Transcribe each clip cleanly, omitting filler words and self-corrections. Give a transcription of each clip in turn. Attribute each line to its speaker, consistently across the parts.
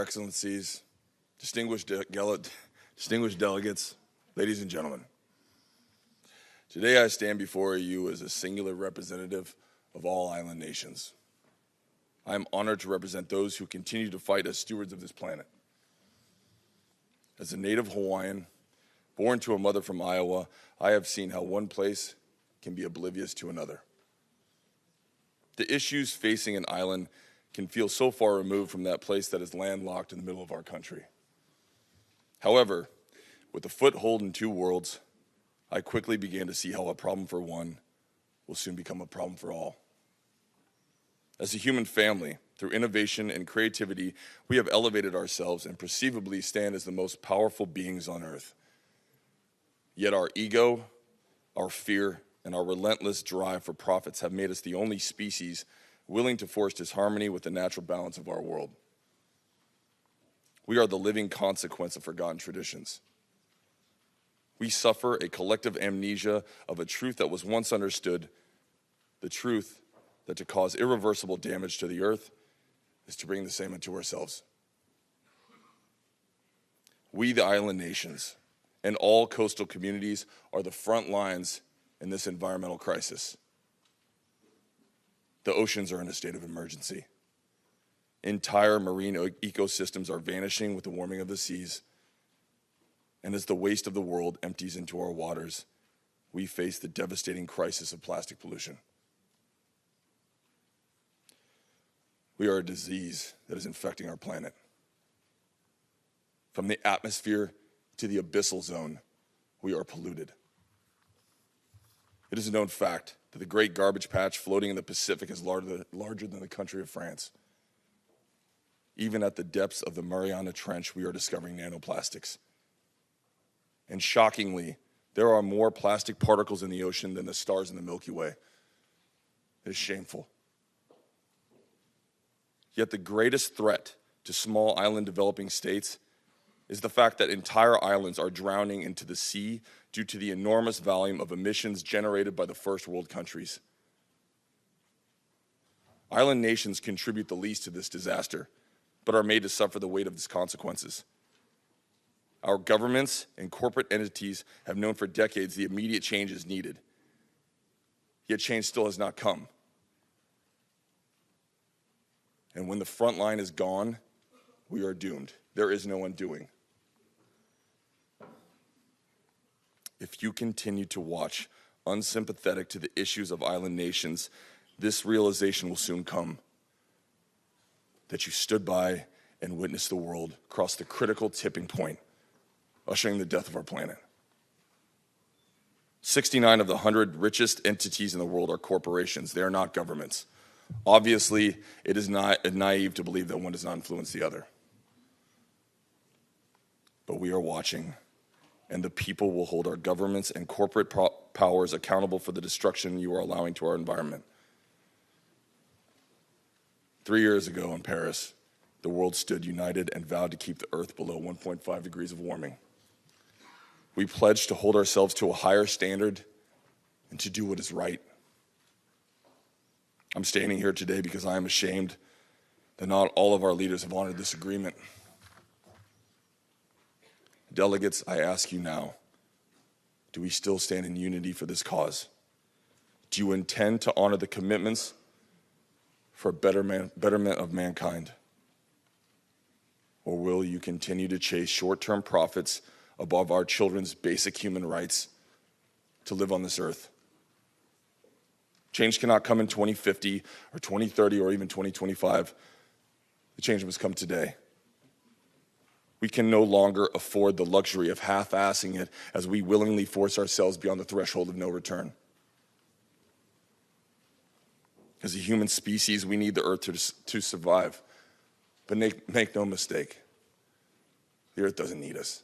Speaker 1: Excellencies, distinguished delegates, ladies and gentlemen. Today I stand before you as a singular representative of all island nations. I am honored to represent those who continue to fight as stewards of this planet. As a native Hawaiian, born to a mother from Iowa, I have seen how one place can be oblivious to another. The issues facing an island can feel so far removed from that place that is landlocked in the middle of our country. However, with a foothold in two worlds, I quickly began to see how a problem for one will soon become a problem for all. As a human family, through innovation and creativity, we have elevated ourselves and perceivably stand as the most powerful beings on earth. Yet our ego, our fear, and our relentless drive for profits have made us the only species willing to force disharmony with the natural balance of our world. We are the living consequence of forgotten traditions. We suffer a collective amnesia of a truth that was once understood, the truth that to cause irreversible damage to the earth is to bring the same into ourselves. We, the island nations, and all coastal communities are the front lines in this environmental crisis. The oceans are in a state of emergency. Entire marine ecosystems are vanishing with the warming of the seas. And as the waste of the world empties into our waters, we face the devastating crisis of plastic pollution. We are a disease that is infecting our planet. From the atmosphere to the abyssal zone, we are polluted. It is a known fact that the great garbage patch floating in the Pacific is larger than the country of France. Even at the depths of the Mariana Trench, we are discovering nanoplastics. And shockingly, there are more plastic particles in the ocean than the stars in the Milky Way. It is shameful. Yet the greatest threat to small island developing states is the fact that entire islands are drowning into the sea due to the enormous volume of emissions generated by the first world countries. Island nations contribute the least to this disaster, but are made to suffer the weight of its consequences. Our governments and corporate entities have known for decades the immediate change is needed, yet change still has not come. And when the front line is gone, we are doomed. There is no undoing. If you continue to watch, unsympathetic to the issues of island nations, this realization will soon come. That you stood by and witnessed the world cross the critical tipping point, ushering the death of our planet. 69 of the 100 richest entities in the world are corporations. They are not governments. Obviously, it is not naive to believe that one does not influence the other. But we are watching, and the people will hold our governments and corporate powers accountable for the destruction you are allowing to our environment. 3 years ago in Paris, the world stood united and vowed to keep the Earth below 1.5 degrees of warming. We pledged to hold ourselves to a higher standard and to do what is right. I'm standing here today because I am ashamed that not all of our leaders have honored this agreement. Delegates, I ask you now, do we still stand in unity for this cause? Do you intend to honor the commitments for betterment of mankind? Or will you continue to chase short-term profits above our children's basic human rights to live on this earth? Change cannot come in 2050 or 2030 or even 2025. The change must come today. We can no longer afford the luxury of half-assing it as we willingly force ourselves beyond the threshold of no return. As a human species, we need the earth to survive. But make no mistake, the earth doesn't need us.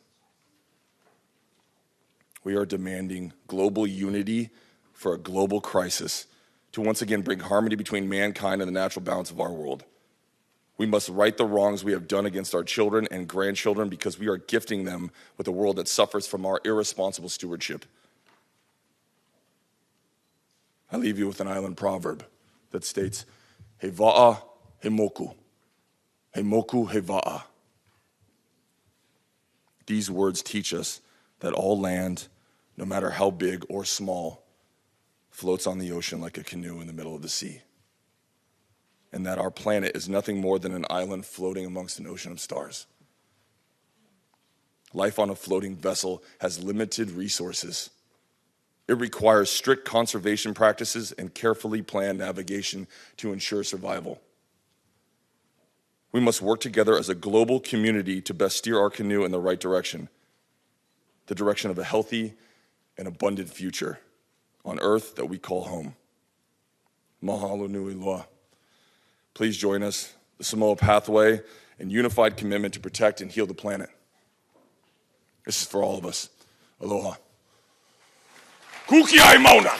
Speaker 1: We are demanding global unity for a global crisis to once again bring harmony between mankind and the natural balance of our world. We must right the wrongs we have done against our children and grandchildren because we are gifting them with a world that suffers from our irresponsible stewardship. I leave you with an island proverb that states, he va'a, he moku. He moku, he va'a. These words teach us that all land, no matter how big or small, floats on the ocean like a canoe in the middle of the sea. And that our planet is nothing more than an island floating amongst an ocean of stars. Life on a floating vessel has limited resources. It requires strict conservation practices and carefully planned navigation to ensure survival. We must work together as a global community to best steer our canoe in the right direction, the direction of a healthy and abundant future on Earth that we call home. Mahalo nui loa. Please join us, the Samoa Pathway, in unified commitment to protect and heal the planet. This is for all of us. Aloha. Kukiai Mauna.